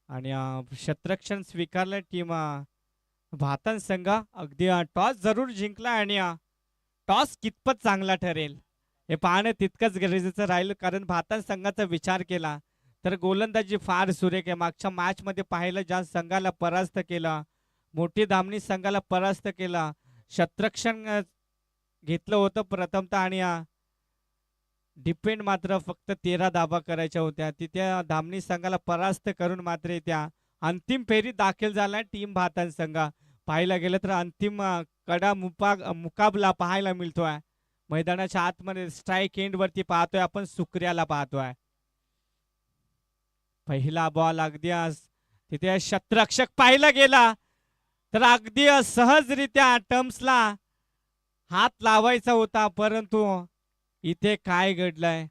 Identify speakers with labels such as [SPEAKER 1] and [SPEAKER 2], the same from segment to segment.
[SPEAKER 1] आणि क्षेत्ररक्षण स्वीकारलं टीम भातन संघ अगदी टॉस जरूर जिंकला आणि टॉस कितपत चांगला ठरेल हे पाहणं तितकंच गरजेचं राहील कारण भारत संघाचा विचार केला तर गोलंदाजी फार सुरेख आहे. मागच्या मॅच मध्ये पाहिलं ज्या संघाला परास्त केला मोठी धामणी संघाला परास्त केला क्षेत्ररक्षण घेतलं होतं प्रथमतः आणि डिपेंड मात्र फक्त 13 धाबा करायच्या होत्या तिथे धामणी संघाला परास्त करून मात्र त्या अंतिम फेरी दाखल झाला टीम भारत संघ. पाहायला गेलं तर अंतिम कडा मुकाबला पाहायला मिळतोय मैदानाच्या आतमध्ये स्ट्राईक एंड वरती पाहतोय आपण सुक्रियाला पाहतोय. पहिला बॉल अगदी तिथे क्षेत्ररक्षक पाहिला गेला तर अगदी सहजरित्या टर्म्सला हात लावायचा होता परंतु इथे काय घडलंय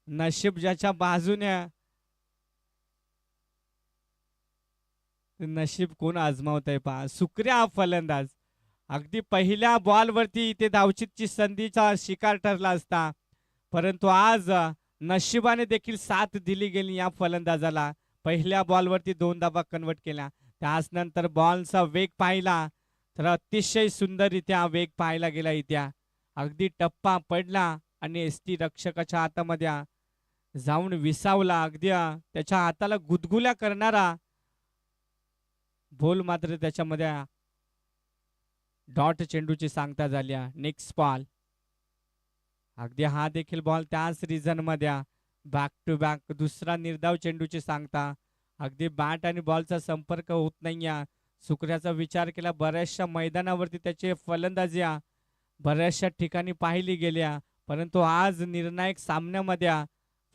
[SPEAKER 1] नशीब ज्याच्या बाजूने नशीब कोण आजमावत आहे पहा. सुक्रिया फलंदाज अगदी पहिल्या बॉल वरती इथे धावचीतची संधीचा शिकार ठरला असता परंतु आज नशिबाने देखील साथ दिली गेली या फलंदाजाला. पहिल्या बॉल वरती 2 धाबा कन्वर्ट केल्या त्याच नंतर बॉलचा वेग पाहिला तर अतिशय सुंदररित्या वेग पाहायला गेला इथे अगदी टप्पा पडला आणि एसटी रक्षकाच्या हातामध्ये जाऊन विसावला अगदी त्याच्या हाताला गुदगुल्या करणारा बॉल मात्र त्याच्यामध्ये डॉट चेंडूची सांगता झाली. नेक्स्ट बॉल अगदी हा देखील बॉल त्याच रिझन मध्ये बॅक टू बॅक दुसरा निर्धाव चेंडूची सांगता अगदी बॅट आणि बॉलचा संपर्क होत नाहीये. सुक्रियाचा विचार केला बऱ्याचशा मैदानावरती त्याचे फलंदाजी बऱ्याचशा ठिकाणी पाहिली गेल्या परंतु आज निर्णायक सामन्यामध्ये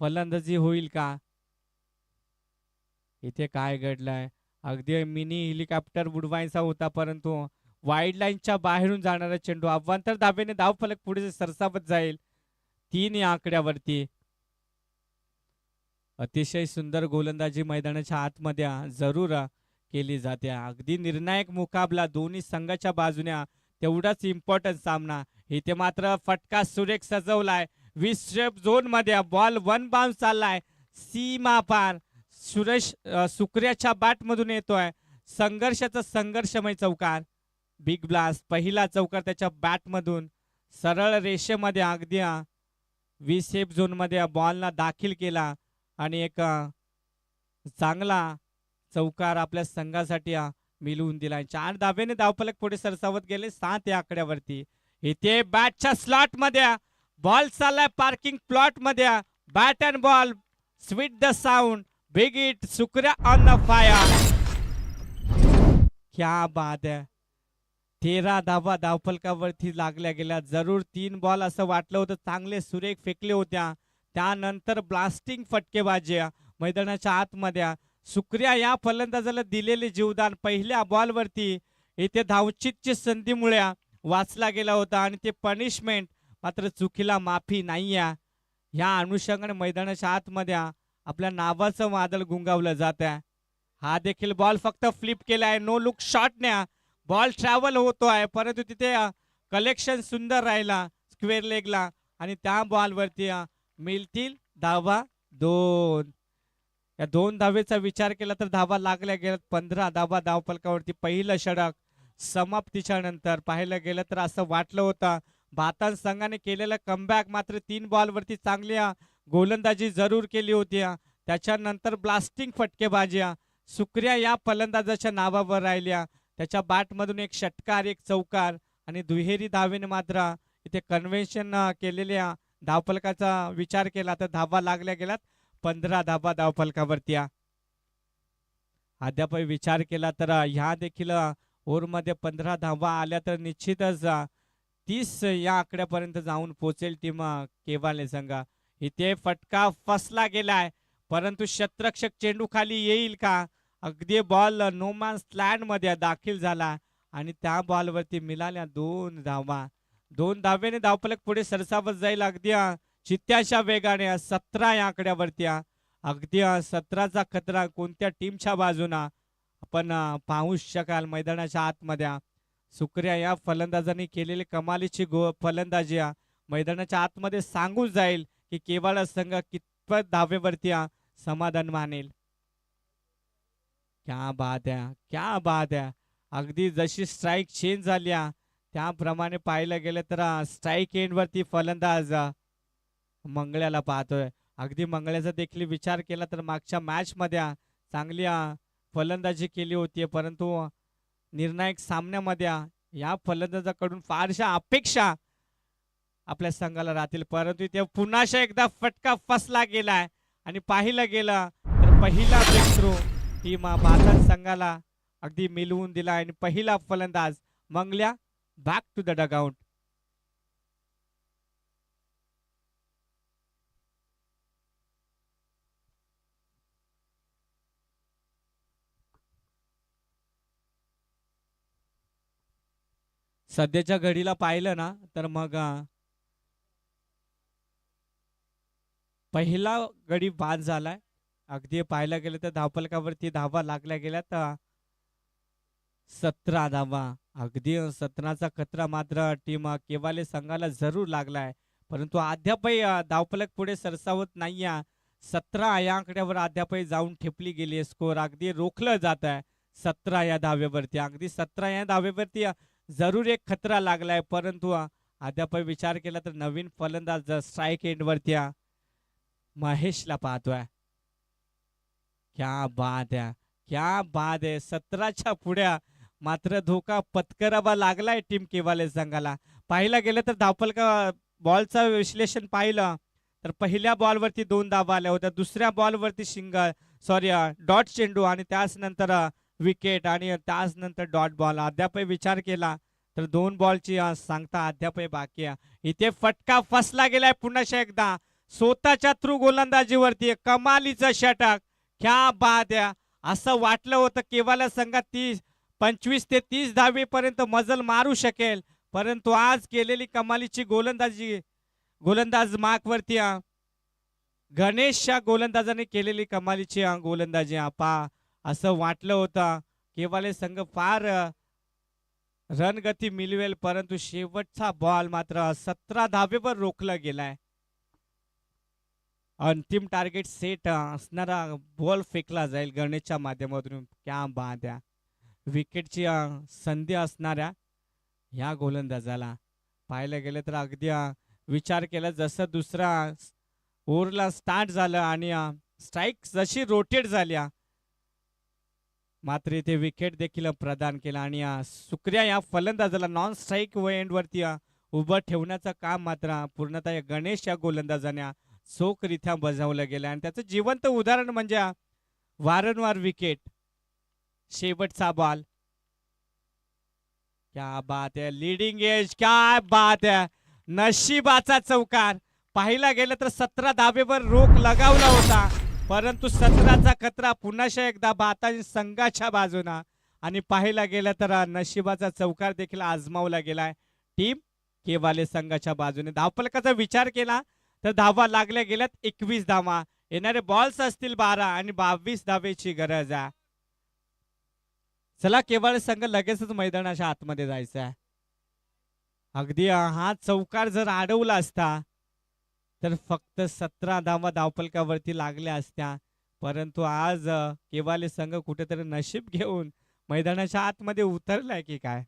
[SPEAKER 1] फलंदाजी होईल का. इथे काय घडलंय अगदी मिनी हेलिकॉप्टर उडवायचा होता परंतु वाईड लाईनच्या बाहेरून जाणारा चेंडू अवांतर धाबेने धावफलक पुढे सरसावत जाईल 3 या आकड्यावरती. अतिशय सुंदर गोलंदाजी मैदानाच्या आतमध्ये जरूर केली जाते. अगदी निर्णायक मुकाबला दोन्ही संघाच्या बाजूने तेवढाच इम्पॉर्टंट सामना. इथे मात्र फटका सुरेख सजवलाय 20 झोन मध्ये बॉल 1 बाउन्स चाललाय सीमा पार सुक्रियाच्या बॅट मधून येतोय संघर्षाचा संघर्षमय चौकार बिग ब्लास्ट पहिला चौकार त्याच्या बॅट मधून सरळ रेषेमध्ये अगदी 20 सेफ झोन मध्ये बॉलला दाखल केला आणि एक चांगला चौकार आपल्या संघासाठी मिळवून दिला. 4 धाब्याने धावफलक पुढे सरसावत गेले 7 या आकड्यावरती. इथे बॅटच्या स्लॉट मध्ये बॉल चाललाय पार्किंग प्लॉट मध्ये bat and ball sweet the sound big it सुक्रिया ऑन द फायर. क्या बात है 13 धाबा धावफलकावरती लागल्या गेल्या. जरूर 3 बॉल असं वाटलं होतं चांगले सुरेख फेकले होत्या त्यानंतर ब्लास्टिंग फटकेबाजी मैदानाच्या आतमध्ये सुक्रिया या फलंदाजाला दिलेले जीवदान पहिल्या बॉलवरती इथे धावचीतची संधीमुळे वाचला गेला होता आणि ते पनिशमेंट मात्र चुकीला माफी नाहीये. या अनुषंगाने मैदानाच्या आतमध्ये आपल्या नावाचं वादळ गुंगावलं जात आहे. हा देखील बॉल फक्त फ्लिप केलाय नो लुक शॉटने बॉल ट्रॅव्हल होतोय परंतु तिथे कलेक्शन सुंदर राहिला स्क्वेअर लेगला आणि त्या बॉलवरती मिळतील धावा 2. या 2 धावेचा विचार केला तर धावा लागल्या गेल्या 15 धावा धावफलकावरती. पहिलं षटक समाप्तीच्या नंतर पाहायला गेलं तर असं वाटलं होतं भारत संघाने केलेला कमबॅक मात्र 3 बॉलवरती चांगली गोलंदाजी जरूर केली होती. त्याच्यानंतर ब्लास्टिंग फटकेबाजी सुक्रिया या फलंदाजाच्या नावावर राहिल्या. त्याच्या बॅट मधून एक षटकार एक चौकार आणि दुहेरी धावेने मात्र इथे कन्व्हेन्शन केलेल्या धावफलकाचा विचार केला तर धावा लागल्या गेल्यात 15 धावा धावफलकावरती. अद्याप विचार केला तर ह्या देखील ओव्हरमध्ये 15 धावा आल्या तर निश्चितच 30 या आकड्यापर्यंत जाऊन पोहोचेल टीम केवाले संघ. इथे फटका फसला गेलाय परंतु क्षेत्ररक्षक चेंडू खाली येईल का. अगदी बॉल नोमॅन्स लँड मध्ये दाखल झाला आणि त्या बॉलवरती मिळाल्या 2 धावा. 2 धावेने धावफलक पुढे सरसावत जाईल अगदी चित्त्याच्या वेगाने 17 या आकड्यावरती. अगदी 17चा खतरा कोणत्या टीमच्या बाजूना आपण पाहू शकाल मैदानाच्या आतमध्ये. सुक्रिया या फलंदाजांनी केलेली कमालीची फलंदाजी मैदानाच्या आतमध्ये सांगून जाईल की केवाळ संघ कितपत धावेवरती समाधान मानेल. क्या बात आहे, क्या बात आहे. अगदी जशी स्ट्राईक चेंज झाल्या त्याप्रमाणे पाहायला गेलं तर स्ट्राईक एंड वरती फलंदाज मंगळ्याला पाहतोय. अगदी मंगळ्याचा देखील विचार केला तर मागच्या मॅच मध्ये चांगली फलंदाजी केली होती, परंतु निर्णायक सामन्यामध्ये या फलंदाजाकडून फारशा अपेक्षा आपल्या संघाला राहतील, परंतु इथे पुन्हा एकदा फटका फसला गेलाय आणि पाहिलं गेलं तर पहिला ब्रेक थ्रू टीम भारत संघाला अगदी मिळवून दिला आणि पहिला फलंदाज Mangalya back to the dugout. सध्याच्या घडीला पाहिलं ना तर मग पहिला गडी बाद झालाय. अगदी पाहायला गेलं तर धावफलकावरती धावा लागल्या गेल्या तर 17 धावा. अगदी 17चा खतरा मात्र टीम केवाले संघाला जरूर लागलाय, परंतु अद्यापही धावफलक पुढे सरसावत नाहीये. 17 या आकड्यावर अद्यापही जाऊन ठेपली गेली स्कोर. अगदी रोखलं जात आहे 17 या धावेवरती. अगदी 17 या धावेवरती जरूर एक खतरा लागलाय, परंतु अद्यापही विचार केला तर नवीन फलंदाज स्ट्राईक एंड वरती महेशला पाहतोय. क्या बात आहे, क्या बात आहे. 17च्या पुढ्या मात्र धोका पत्करावा लागलाय टीम केवाले संघाला. पाहिला गेलं तर धावफलका बॉलचा विश्लेषण पाहिलं तर पहिल्या बॉलवरती 2 धावा आल्या होत्या, दुसऱ्या बॉलवरती डॉट चेंडू आणि त्याच नंतर विकेट आणि त्याच नंतर डॉट बॉल. अद्यापही विचार केला तर 2 बॉलची सांगता अद्यापही बाकी आहे. इथे फटका फसला गेलाय पुन्हा एकदा स्वतःच्या थ्रू गोलंदाजीवरती कमालीचं षटक. क्या बात आहे. असं वाटलं होतं केवाला संघात 25 ते 30 धावेपर्यंत मजल मारू शकेल, परंतु आज केलेली कमालीची गोलंदाज मार्कवरती गणेशच्या गोलंदाजाने केलेली कमालीची गोलंदाजी असं वाटलं होतं केवाले संघ फार रणगती मिळवेल, परंतु शेवटचा बॉल मात्र 17 धावेवर रोखला गेलाय. अंतिम टार्गेट सेट असणारा बॉल फेकला जाईल गणेशच्या माध्यमातून. क्या बात आहे. विकेटची संधी असणाऱ्या या गोलंदाजाला पाहायला गेलं तर अगदी विचार केला जसं दुसरा ओव्हरला स्टार्ट झालं आणि स्ट्राईक जशी रोटेट झाल्या मात्र इथे विकेट देखील प्रदान केला आणि सुक्रिया या फलंदाजाला नॉन स्ट्राईक एंड वरती उभं ठेवण्याचं काम मात्र पूर्णतः गणेश या गोलंदाजाने चोखरित्या बजावलं गेलं आणि त्याचं जिवंत उदाहरण म्हणजे वारंवार विकेट. शेवटचा बॉल. क्या बात आहे. Leading edge. क्या बात आहे. नशिबाचा चौकार. पाहिला गेलं तर 17 धावेवर रोख लगावला होता, परंतु 17चा खतरा पुन्हा एकदा भारताच्या संघाच्या बाजूना आणि पाहायला गेलं तर नशिबाचा चौकार देखील आजमावला गेलाय टीम केवाले संघाच्या बाजूने. धावफलकाचा विचार केला तर धावा लागल्या गेल्यात 21 धावा. येणारे बॉल्स असतील 12 आणि 22 धावेची गरज आहे. चला केवाळे संघ लगेचच मैदानाच्या आतमध्ये जायचं आहे. अगदी हा चौकार जर अडवला असता तर फक्त 17 धावा धावफलकावरती लागल्या असत्या, परंतु आज केवाले संघ कुठेतरी नशीब घेऊन मैदानाच्या आतमध्ये उतरलाय की काय.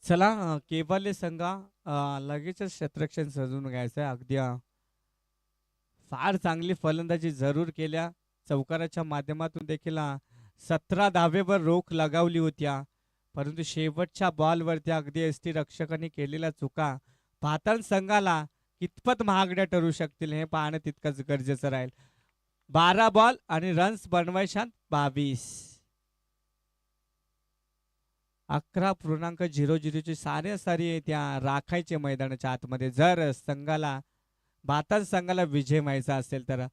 [SPEAKER 1] चला केवाले संघा लगेचच क्षेत्ररक्षण सजवून घ्यायचंय अगदी फार चांगली फलंदाजी जरूर केल्या चौकाराच्या माध्यमातून देखील 17 धावेवर रोख लगावली होत्या परंतु शेवटच्या बॉलवरती अगदी एसटी रक्षकांनी केलेल्या चुका पातळ संघाला कितपत महागड्या ठरू शकतील हे पाहणं तितकंच गरजेचं राहील 12 बॉल आणि रन्स बनवायच्यात 22 11.00 ची सारी त्या राखायचे मैदानाच्या आतमध्ये जर संघाला बातान संघाला विजय व्हायचा असेल तर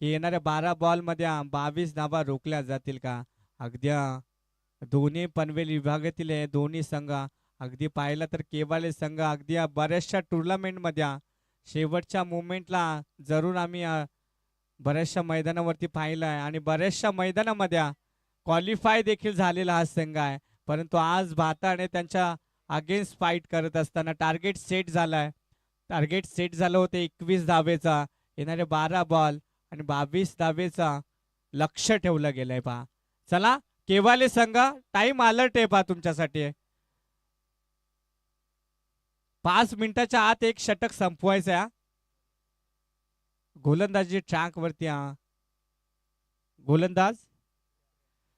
[SPEAKER 1] येणाऱ्या 12 बॉल मध्ये 22 धावा रोखल्या जातील का अगदी दोन्ही पनवेल विभागातील हे दोन्ही संघ अगदी पाहिलं तर केवाले संघ अगदी बऱ्याचशा टुर्नामेंट मध्ये शेवटच्या मोमेंटला जरूर आम्ही बऱ्याचशा मैदानावरती पाहिलं आहे आणि बऱ्याचशा मैदानामध्ये क्वालिफाय देखील झालेला हा संघ आहे परंतु आज भाताने त्यांच्या अगेन्स्ट फाईट करत असताना टार्गेट सेट झालाय टार्गेट सेट झालं होतं 21 धावेचा येणारे 12 बॉल आणि 22 धावेचा लक्ष ठेवलं गेलंय पहा चला केवाले संघ टाइम अलर्ट आहे पहा तुमच्यासाठी 5 मिनिटाच्या आत एक षटक संपवायचं आहे गोलंदाजी ट्रॅक वरती गोलंदाज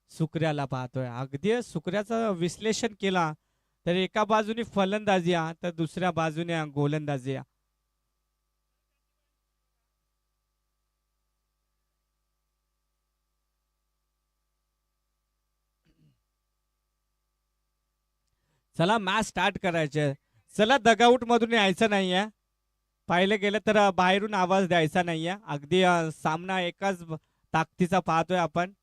[SPEAKER 1] सुकऱ्याला पाहतोय अगदी सुकऱ्याचं विश्लेषण केला तर एका बाजूने फलंदाजी तर दुसऱ्या बाजूने गोलंदाजी चला मॅच स्टार्ट करायचे चला डगआउट मधून यायचं नाहीये पाहिलं गेलं तर बाहेरून आवाज द्यायचा नाहीये अगदी सामना एकाच ताकदीचा पाहतोय आपण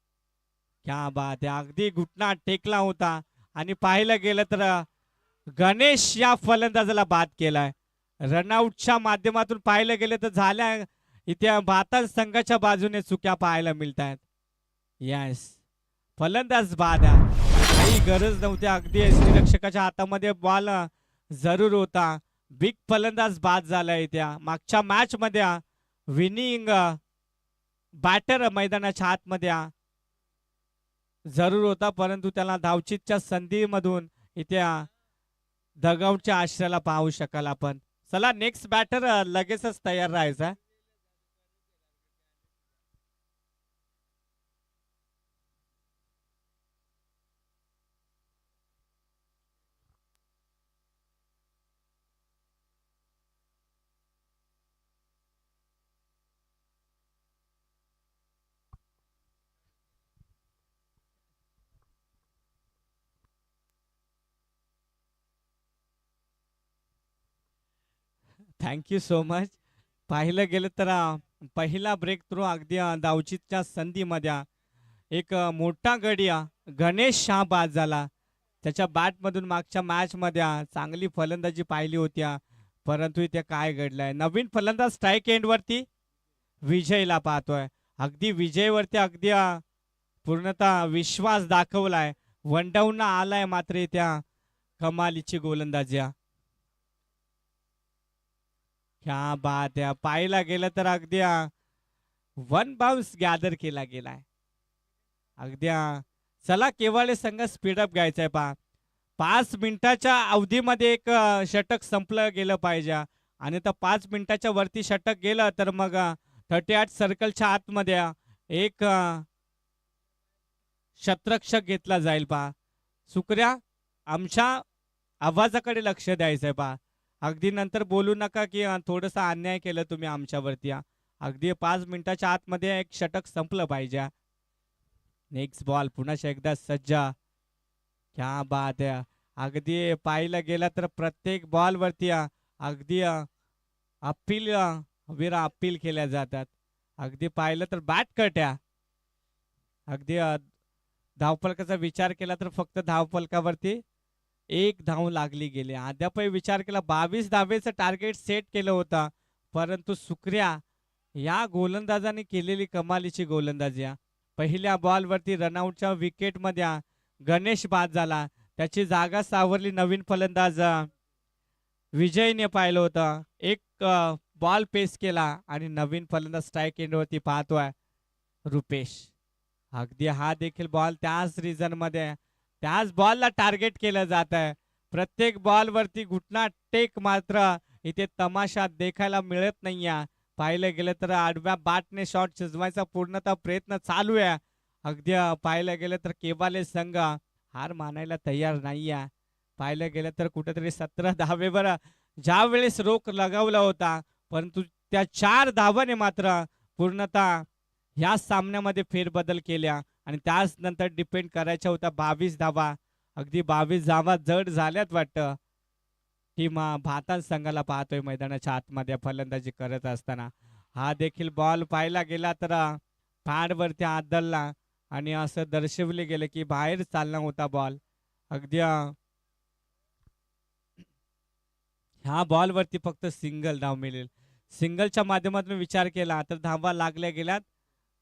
[SPEAKER 1] क्या बात आहे अगदी घुटना टेकला होता आणि पाहिलं गेलं तर गणेश या फलंदाजाला बाद केलाय रनआउटच्या माध्यमातून पाहिलं गेलं तर झाल्या इथे भातान संघाच्या बाजूने चुक्या पाहायला मिळत आहेत यस फलंदाज बाद काही गरज नव्हती अगदी एसटी रक्षकाच्या हातामध्ये बॉल जरूर होता बिग फलंदाज बाद झालाय त्या मागच्या मॅच मध्ये विनिंग बॅटर मैदानाच्या आतमध्ये जरूर होता परंतु त्याला धावचीतच्या संधीमधून इथे डगआउटच्या आश्रयाला पाहू शकाल आपण चला नेक्स्ट बॅटर लगेचच तयार राहायचा थँक्यू सो मच पाहिलं गेलं तर पहिला ब्रेक थ्रू अगदी धावचीतच्या संधीमध्ये एक मोठा गडी गणेश शाह बाद झाला त्याच्या बॅटमधून मागच्या मॅच मध्ये चांगली फलंदाजी पाहिली होती परंतु इथे काय घडलंय नवीन फलंदाज स्ट्राईक एंड वरती विजयला पाहतोय अगदी विजयवरती अगदी पूर्णतः विश्वास दाखवलाय वन डाऊन आलाय मात्र त्या कमालीची गोलंदाजी क्या बात आहे पाहायला गेलं तर अगदी वन बाउन्स गॅदर केला गेलाय अगदी चला केवळ संघ स्पीडअप घ्यायचंय पहा 5 मिनिटाच्या अवधीमध्ये एक षटक संपलं गेलं पाहिजे आणि तर 5 मिनिटाच्या वरती षटक गेलं तर मग 38 सर्कलच्या आतमध्ये एक शतरक्षक घेतला जाईल पहा सुकऱ्या आमच्या आवाजाकडे लक्ष द्यायचंय पहा अगदी नंतर बोलू नका की थोडंसं अन्याय केलं तुम्ही आमच्यावरती अगदी 5 मिनिटाच्या आतमध्ये एक षटक संपलं पाहिजे नेक्स्ट बॉल पुन्हा एकदा सज्जा क्या बात आहे अगदी पाहिलं गेलं तर प्रत्येक बॉल वरती अगदी अपील अपील केल्या जातात अगदी पाहिलं तर बॅट कट्या अगदी धावफलकाचा विचार केला तर फक्त धावफलकावरती 1 धाव लागली गेली अद्याप विचार केला 22 धावेचं टार्गेट सेट केलं होतं परंतु सुकऱ्या या गोलंदाजाने केलेली कमालीची गोलंदाजी पहिल्या बॉलवरती रनआउटच्या विकेटमध्ये गणेश बाद झाला त्याची जागा सावरली नवीन फलंदाज विजयने पाहिलं होतं एक बॉल पेस केला आणि नवीन फलंदाज स्ट्राईक एंडवरती पाहतोय रुपेश अगदी हा देखील बॉल त्याच रिजन मध्ये त्याच बॉलला टार्गेट केलं जात आहे प्रत्येक बॉल वरती घुटना टेक मात्र इथे तमाशा देखायला मिळत नाहीये. पाहिलं गेलं तर आडव्या बाटने शॉट शिजवायचा पूर्णतः प्रयत्न चालू आहे. अगदी पाहिलं गेलं तर केवाले संघ हार मानायला तयार नाहीये. पाहिलं गेलं तर कुठेतरी 17 धावेवर ज्या वेळेस रोख लगावला होता, परंतु त्या 4 धावाने मात्र पूर्णतः ह्या सामन्यामध्ये फेरबदल केल्या आणि त्याच नंतर डिपेंड करायच्या होत्या 22 धावा. अगदी 22 धावा जड झाल्यात वाटतं. टीम भारतान संघाला पाहतोय मैदानाच्या आतमध्ये फलंदाजी करत असताना. हा देखील बॉल पाहिला गेला तर पॅडवरती आदळला आणि असं दर्शवले गेले की बाहेर चालला होता बॉल. अगदी ह्या बॉलवरती फक्त सिंगल धाव मिळेल. सिंगलच्या माध्यमातून विचार केला तर धावा लागल्या गेल्यात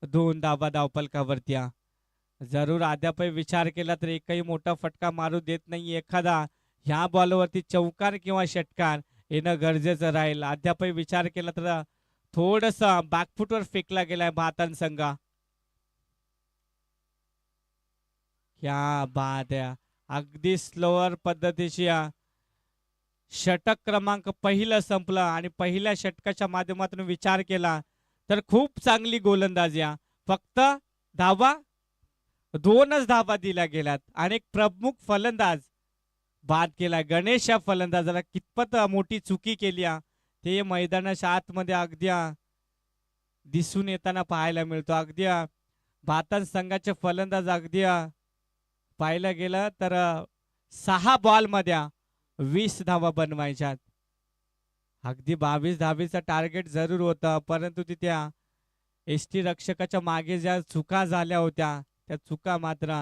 [SPEAKER 1] 2 धावा धावफलकावरती. जरूर अद्यापही विचार केला तर एकही मोठा फटका मारू देत नाही एखादा. ह्या बॉलवरती चौकार किंवा षटकार येणं गरजेचं राहील. अद्यापही विचार केला तर थोडस बॅकफुटवर फेकला गेलाय भारतान संघ. क्या बात आहे. अगदी स्लोअर पद्धतीची षटक क्रमांक पहिलं संपलं आणि पहिल्या षटकाच्या माध्यमातून विचार केला तर खूप चांगली गोलंदाजी. फक्त धावा 2च धावा दिल्या गेल्यात आणि एक प्रमुख फलंदाज बाद केला. गणेश या फलंदाजाला कितपत मोठी चुकी केली ते मैदानाच्या आतमध्ये अगदी दिसून येताना पाहायला मिळतो. अगदी भारत संघाचे फलंदाज अगदी पाहायला गेलं तर 6 बॉल मध्ये 20 धावा बनवायच्यात. अगदी 22 धावेचं टार्गेट जरूर होतं, परंतु तिथे एसटी रक्षकाच्या मागे ज्या चुका झाल्या होत्या त्या चुका मात्र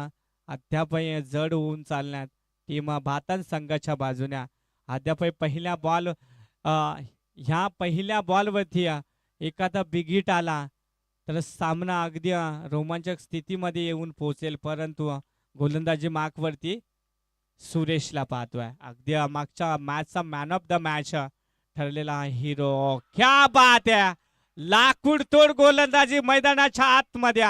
[SPEAKER 1] अद्यापही जड होऊन चालण्यात टीम भारत संघाच्या बाजूने. अद्यापही पहिल्या बॉल ह्या पहिल्या बॉलवरती एखादा बिगिट आला तर सामना अगदी रोमांचक स्थितीमध्ये येऊन पोहोचेल, परंतु गोलंदाजी मार्कवरती सुरेशला पाहतोय. अगदी मागच्या मॅचचा मॅन ऑफ द मॅच ठरलेला हिरो. क्या बात आहे. लाकूड तोड गोलंदाजी मैदानाच्या आतमध्ये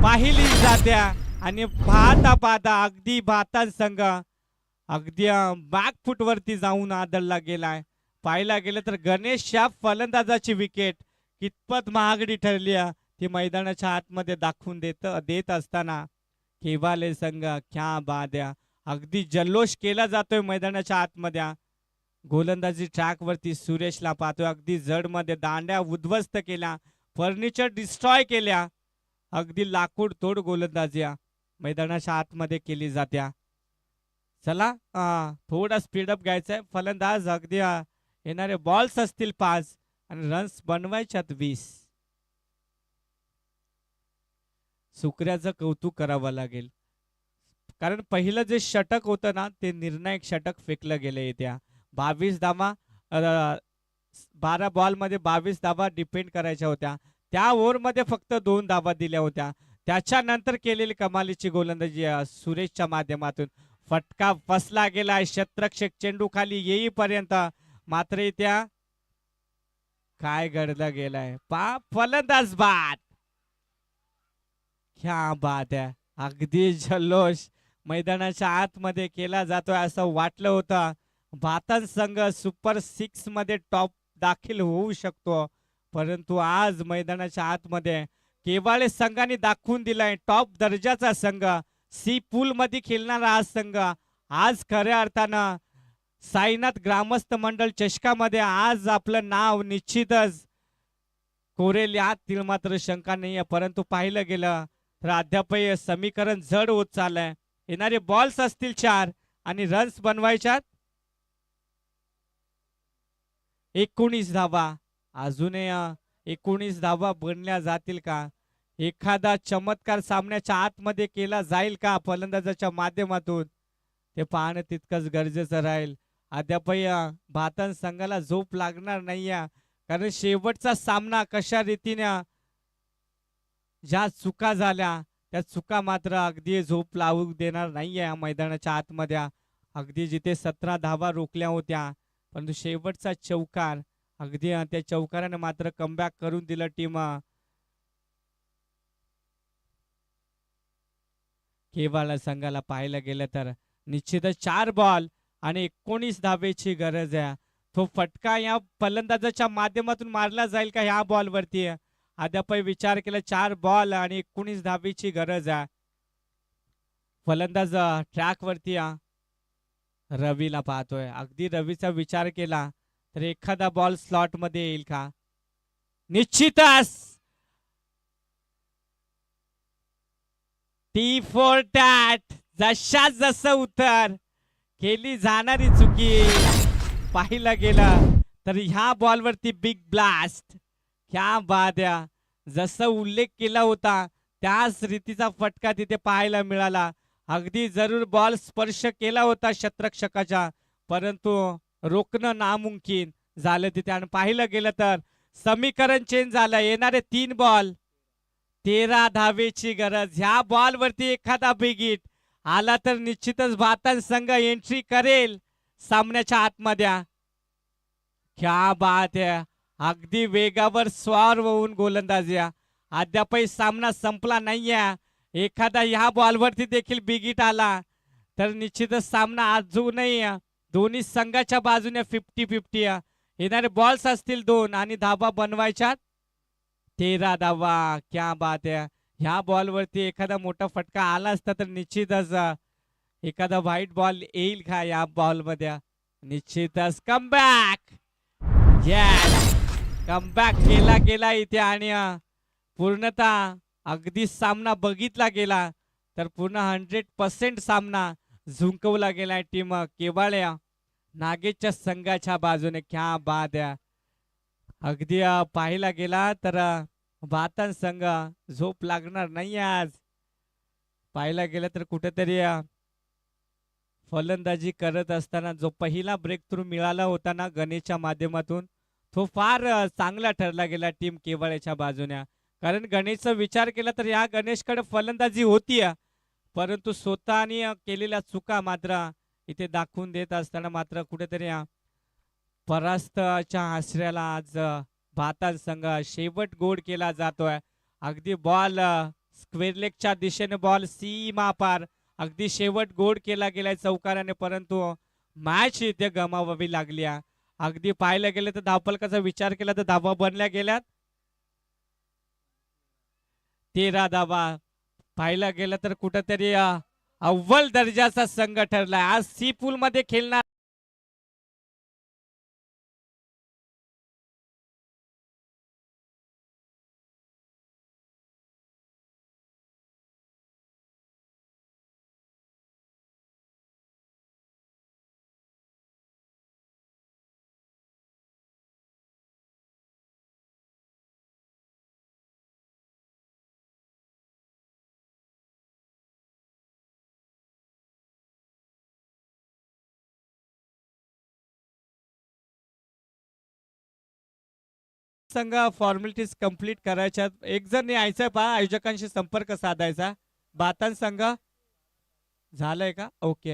[SPEAKER 1] पाहिली जात्या आणि पाहता पाहता अगदी भारत संघ अगदी बॅकफुट वरती जाऊन आदळला गेलाय. पाहायला गेलं तर गणेश या फलंदाजाची विकेट कितपत महागडी ठरली ती मैदानाच्या आतमध्ये दाखवून देत असताना केवाले संघ क्या बाद्या अगदी जल्लोष केला जातोय मैदानाच्या आतमध्ये. गोलंदाजी ट्रॅक वरती सुरेशला पाहतोय. अगदी जड मध्ये दांड्या उद्ध्वस्त केल्या, फर्निचर डिस्ट्रॉय केल्या. अगदी लाकूड तोड गोलंदाजी मैदानाच्या आतमध्ये केली जात्या. चला थोडा स्पीडअप घ्यायचंय. फलंदाज अगदी येणारे बॉल्स असतील 5 आणि रन्स बनवायच्यात 20. सुकऱ्याचं कौतुक करावं लागेल, कारण पहिलं जे षटक होतं ना ते निर्णायक षटक फेकलं गेलं येत्या. 22 धावा 12 बॉल मध्ये 22 धावा डिपेंड करायच्या होत्या. त्या ओव्हरमध्ये फक्त 2 धावा दिल्या होत्या. त्याच्यानंतर केलेली कमालीची गोलंदाजी सुरेशच्या माध्यमातून. फटका फसला गेलाय क्षेत्ररक्षक चेंडू खाली येईपर्यंत, मात्र त्या काय घडलं गेलाय फलंदाज बाद. क्या बात आहे. अगदी जल्लोष मैदानाच्या आतमध्ये केला जातोय असं वाटलं होतं. भारत संघ सुपर 6 मध्ये टॉप दाखल होऊ शकतो, परंतु आज मैदानाच्या आतमध्ये केवाळे संघाने दाखवून दिलाय टॉप दर्जाचा संघ. सी पूल मध्ये खेळणारा हा संघ आज खऱ्या अर्थानं साईनाथ ग्रामस्थ मंडळ चषकामध्ये आज आपलं नाव निश्चितच कोरेल यात मात्र शंका नाहीये. परंतु पाहिलं गेलं तर अद्यापही समीकरण जड होत चाललंय. येणारे बॉल्स असतील 4 आणि रन्स बनवायच्यात 19 धावा. अजूनही 19 धावा बनल्या जातील का? एखादा चमत्कार सामन्याच्या आतमध्ये केला जाईल का फलंदाजाच्या माध्यमातून? ते पाहणं तितकंच गरजेचं राहील. अद्यापही भारत संघाला झोप लागणार नाहीये, कारण शेवटचा सामना कशा रीतीने ज्या चुका झाल्या त्या चुका मात्र अगदी झोप लावू देणार नाहीये मैदानाच्या आतमध्ये. अगदी जिथे 17 धावा रोखल्या होत्या, परंतु शेवटचा चौकार अगदी त्या चौकाराने मात्र कमबॅक करून दिलं टीम केवाळ संघाला. पाहायला गेलं तर निश्चितच 4 बॉल आणि 19 धावेची गरज आहे. तो फटका या फलंदाजाच्या माध्यमातून मारला जाईल का ह्या बॉलवरती अद्यापही विचार केला. 4 बॉल आणि 19 धावेची गरज आहे. फलंदाज ट्रॅक वरती रवीला पाहतोय. अगदी रवीचा विचार केला तर एखादा बॉल स्लॉट मध्ये येईल का? निश्चितच टी फॉर टॅट. जशा जसं उत्तर केली जाणारी चुकी पाहिला गेला तर ह्या बॉलवरती बिग ब्लास्ट. ह्या बाद्या जसं उल्लेख केला होता त्याच रीतीचा फटका तिथे पाहायला मिळाला. अगदी जरूर बॉल स्पर्श केला होता शतरक्षकाच्या, परंतु रोखणं नामुमकिन झालं तिथे. आणि पाहिलं गेलं तर समीकरण चेंज झालं. येणारे 3 बॉल 13 धावेची गरज. ह्या बॉलवरती एखादा बिग हिट आला तर निश्चितच भारत संघ एंट्री करेल सामन्याच्या आतमध्ये. क्या बात आहे. अगदी वेगावर स्वार होऊन गोलंदाजी. अद्यापही सामना संपला नाहीये. एखादा ह्या बॉलवरती देखील बिग हिट आला तर निश्चितच सामना अजूनही दोन्ही संघाच्या बाजूने 50-50 येणारे बॉल्स असतील 2 आणि धाबा बनवायच्या 13 धावा. क्या बात आहे. ह्या बॉलवरती एखादा मोठा फटका आला असता तर निश्चितच एखादा व्हाईट बॉल येईल का या बॉलमध्ये? निश्चितच कमबॅक. येस, कमबॅक केला गेला इथे आणि पूर्णतः अगदी सामना बघितला गेला तर पूर्ण 100% सामना झुंकवला गेलाय टीम केवाळ्या नागेशच्या संघाच्या बाजूने. क्या बात आहे. अगदी पाहिला गेला तर भारत संघ झोप लागणार नाही आज. पाहिला गेलं तर कुठेतरी फलंदाजी करत असताना जो पहिला ब्रेक थ्रू मिळाला होता ना गणेशच्या माध्यमातून, तो फार चांगला ठरला गेला टीम केवाळ्याच्या बाजूने. कारण गणेशचा विचार केला तर या गणेशकडे फलंदाजी होती, परंतु स्वतःने केलेल्या चुका मात्र इथे दाखवून देत असताना मात्र कुठेतरी परास्तच्या आश्रयाला आज भारत संघ शेवट गोड केला जातोय. अगदी बॉल स्क्वेअर लेगच्या दिशेने बॉल सीमा पार अगदी शेवट गोड केला गेलाय चौकाराने, परंतु मॅच इथे गमावावी लागली. अगदी पाहायला गेले तर धावफलकाचा विचार केला तर धावा बनल्या गेल्यात 13 धावा. पाहायला गेलं तर कुठेतरी अव्वल दर्जाचा संघ ठरलाय आज. सी पूल मध्ये खेळणार संघ फॉर्मॅलिटीज कंप्लीट करायच्या. एक जण यायचं पहा, आयोजकांशी संपर्क साधायचा. बातन संघ झालंय का? ओके.